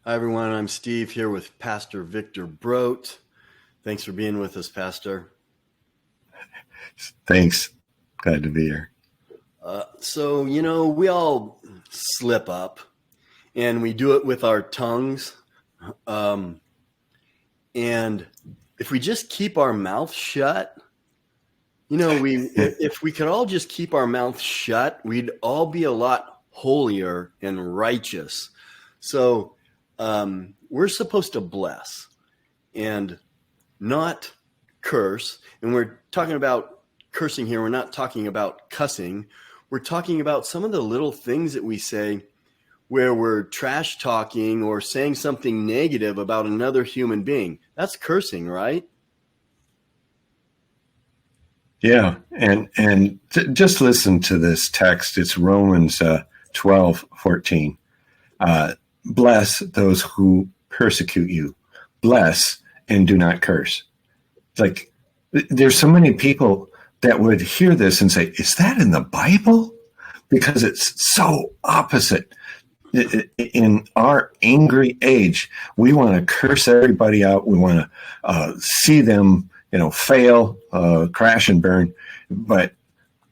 Hi, everyone. I'm Steve here with Pastor Victor Brote. Thanks for being with us, Pastor. Thanks. Glad to be here. We all slip up and we do it with our tongues. And if we just keep our mouth shut, if we could all just keep our mouth shut, we'd all be a lot holier and righteous. So we're supposed to bless and not curse. And we're talking about cursing here. We're not talking about cussing. We're talking about some of the little things that we say where we're trash talking or saying something negative about another human being. That's cursing, right? Yeah. And just listen to this text. It's Romans 12:14. Bless those who persecute you. Bless and do not curse. It's like there's so many people that would hear this and say, is that in the Bible? Because it's so opposite. In our angry age, we want to curse everybody out. We want to see them, fail, crash and burn. But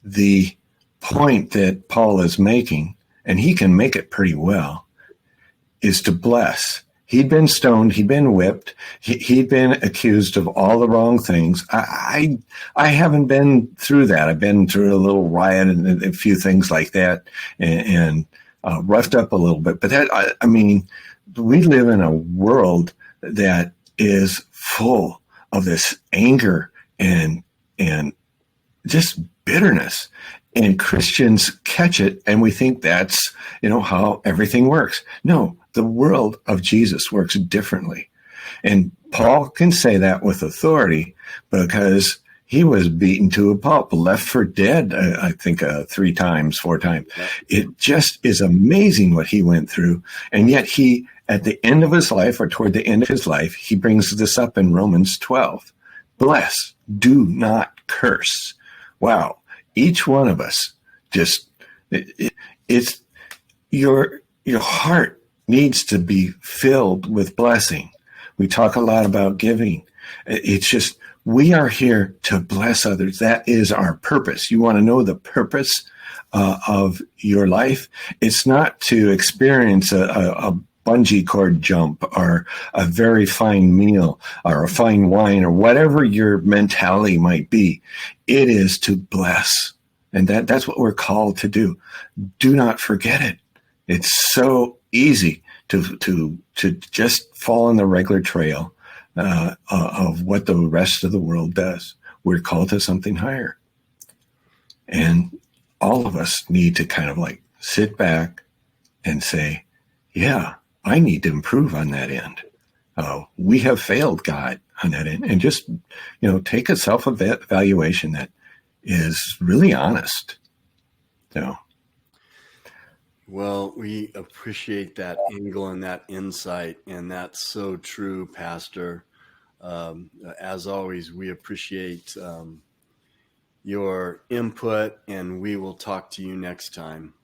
the point that Paul is making, and he can make it pretty well, is to bless. He'd been stoned. He'd been whipped. He'd been accused of all the wrong things. I haven't been through that. I've been through a little riot and a few things like that, and roughed up a little bit. But we live in a world that is full of this anger and just bitterness. And Christians catch it, and we think that's, how everything works. No, the world of Jesus works differently. And Paul can say that with authority because he was beaten to a pulp, left for dead, I think 3 times, 4 times. It just is amazing what he went through. And yet he, at the end of his life, or toward the end of his life, he brings this up in Romans 12. Bless, do not curse. Wow. Each one of us it's your heart needs to be filled with blessing. We talk a lot about giving. It's just, we are here to bless others. That is our purpose. You want to know the purpose of your life? It's not to experience a bungee cord jump or a very fine meal or a fine wine or whatever your mentality might be. It is to bless. And that's what we're called to do. Do not forget it. It's so easy to just fall on the regular trail of what the rest of the world does. We're called to something higher. And all of us need to kind of like sit back and say, yeah, I need to improve on that end. We have failed God on that end. And just, take a self-evaluation that is really honest. Well, we appreciate that angle and that insight, and that's so true, Pastor. As always, we appreciate your input, and we will talk to you next time.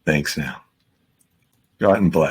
Thanks now. Go out and bless.